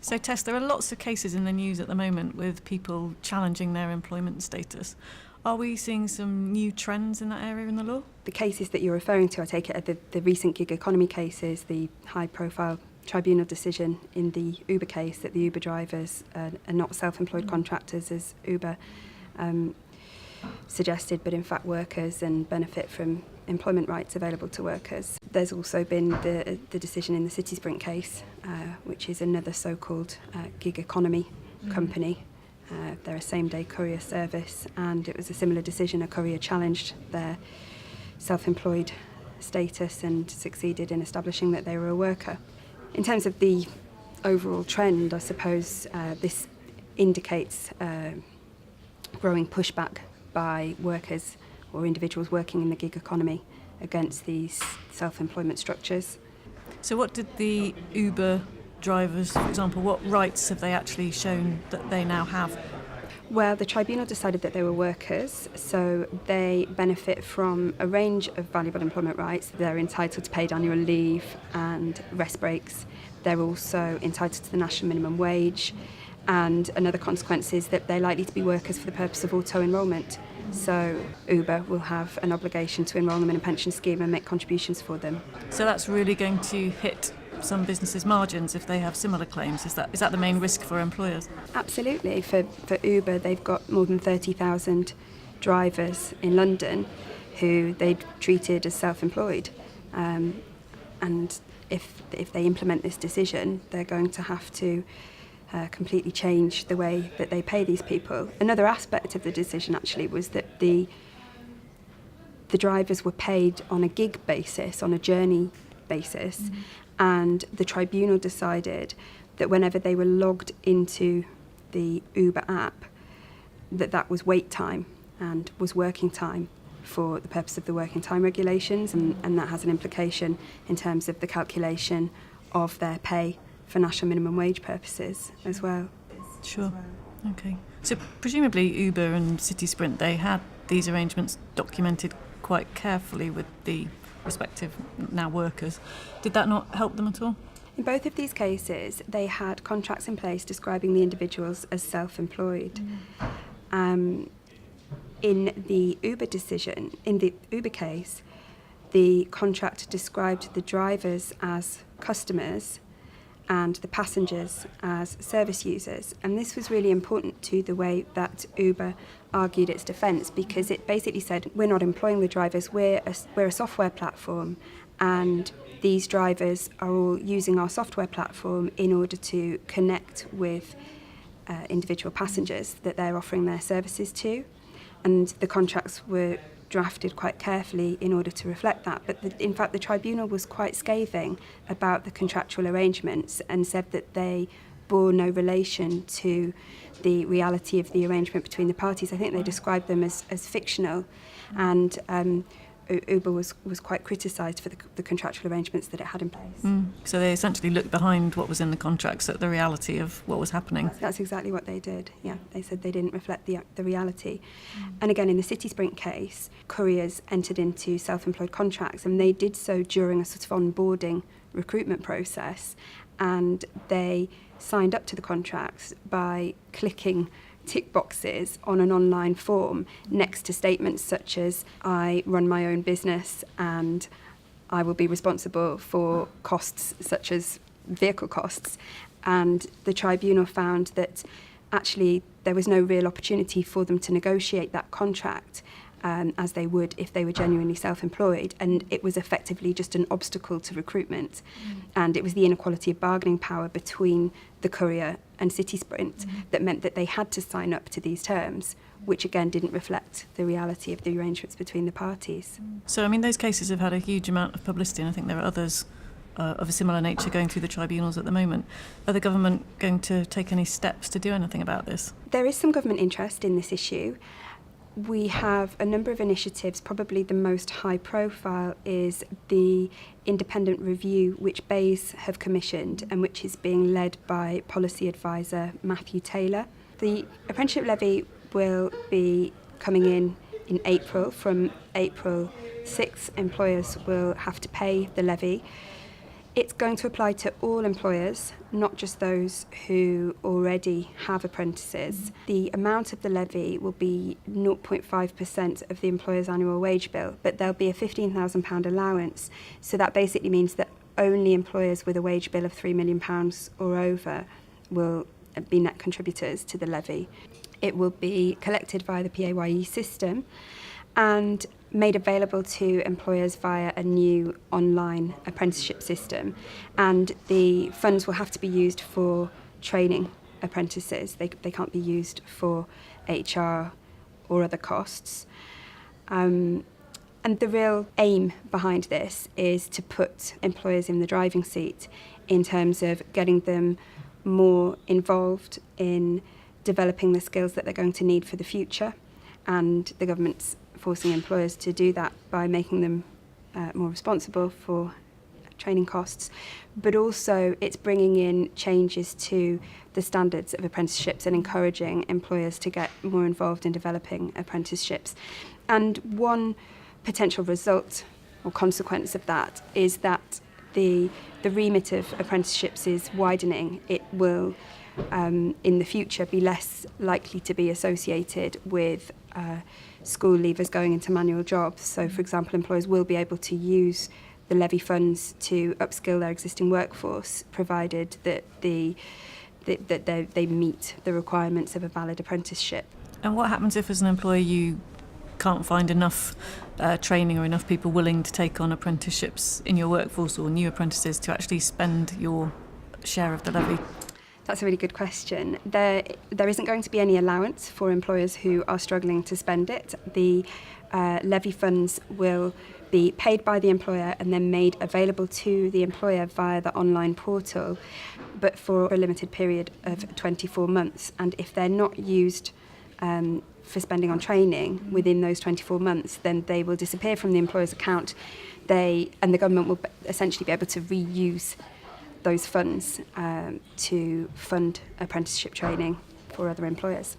So Tess, there are lots of cases in the news at the moment with people challenging their employment status. Are we seeing some new trends in that area in the law? The cases that you're referring to, I take it, are the recent gig economy cases, the high-profile tribunal decision in the Uber case that the Uber drivers are not self-employed contractors as Uber suggested, but in fact workers and benefit from employment rights available to workers. There's also been the decision in the City Sprint case, which is another so-called gig economy company. They're a same-day courier service, and it was a similar decision. A courier challenged their self-employed status and succeeded in establishing that they were a worker. In terms of the overall trend, I suppose this indicates growing pushback by workers or individuals working in the gig economy against these self-employment structures. So what did the Uber drivers, for example, what rights have they actually shown that they now have? Well, the tribunal decided that they were workers, so they benefit from a range of valuable employment rights. They're entitled to paid annual leave and rest breaks. They're also entitled to the national minimum wage, and another consequence is that they're likely to be workers for the purpose of auto-enrolment. So Uber will have an obligation to enrol them in a pension scheme and make contributions for them. So that's really going to hit some businesses' margins if they have similar claims. Is that the main risk for employers? Absolutely. For Uber, they've got more than 30,000 drivers in London who they've treated as self-employed. And if they implement this decision, they're going to have to completely change the way that they pay these people. Another aspect of the decision actually was that the drivers were paid on a gig basis, on a journey basis, and the tribunal decided that whenever they were logged into the Uber app, that was wait time and was working time for the purpose of the working time regulations, and that has an implication in terms of the calculation of their pay for national minimum wage purposes as well. Sure. Okay. So presumably Uber and City Sprint, they had these arrangements documented quite carefully with the respective now workers. Did that not help them at all? In both of these cases, they had contracts in place describing the individuals as self-employed. In the Uber decision, in the Uber case, the contract described the drivers as customers and the passengers as service users. And this was really important to the way that Uber argued its defence, because it basically said, we're not employing the drivers, we're a software platform, and these drivers are all using our software platform in order to connect with individual passengers that they're offering their services to. And the contracts were drafted quite carefully in order to reflect that. But in fact, the tribunal was quite scathing about the contractual arrangements and said that they bore no relation to the reality of the arrangement between the parties. I think they described them as fictional, and Uber was quite criticised for the contractual arrangements that it had in place. So they essentially looked behind what was in the contracts at the reality of what was happening. That's exactly what they did, yeah. They said they didn't reflect the reality. And again, in the City Sprint case, couriers entered into self-employed contracts, and they did so during a sort of onboarding recruitment process, and they signed up to the contracts by clicking tick boxes on an online form next to statements such as, I run my own business and I will be responsible for costs such as vehicle costs. And the tribunal found that actually there was no real opportunity for them to negotiate that contract as they would if they were genuinely self-employed, and it was effectively just an obstacle to recruitment. And it was the inequality of bargaining power between the courier and City Sprint that meant that they had to sign up to these terms, which again didn't reflect the reality of the arrangements between the parties. So, I mean, those cases have had a huge amount of publicity, and I think there are others of a similar nature going through the tribunals at the moment. Are the government going to take any steps to do anything about this? There is some government interest in this issue. We have a number of initiatives. Probably the most high profile is the independent review which BEIS have commissioned and which is being led by policy advisor Matthew Taylor. The apprenticeship levy will be coming in April. From April 6th, employers will have to pay the levy. It's going to apply to all employers, not just those who already have apprentices. The amount of the levy will be 0.5% of the employer's annual wage bill, but there'll be a £15,000 allowance. So that basically means that only employers with a wage bill of £3 million or over will be net contributors to the levy. It will be collected via the PAYE system and made available to employers via a new online apprenticeship system. And the funds will have to be used for training apprentices. They can't be used for HR or other costs. And the real aim behind this is to put employers in the driving seat in terms of getting them more involved in developing the skills that they're going to need for the future. And the government's forcing employers to do that by making them more responsible for training costs. But also it's bringing in changes to the standards of apprenticeships and encouraging employers to get more involved in developing apprenticeships. And one potential result or consequence of that is that the remit of apprenticeships is widening. It will in the future be less likely to be associated with school leavers going into manual jobs. So, for example, employers will be able to use the levy funds to upskill their existing workforce, provided that they meet the requirements of a valid apprenticeship. And what happens if, as an employer, you can't find enough training or enough people willing to take on apprenticeships in your workforce or new apprentices to actually spend your share of the levy? That's a really good question. There isn't going to be any allowance for employers who are struggling to spend it. The levy funds will be paid by the employer and then made available to the employer via the online portal, but for a limited period of 24 months. And if they're not used for spending on training within those 24 months, then they will disappear from the employer's account. And the government will essentially be able to reuse those funds to fund apprenticeship training for other employers.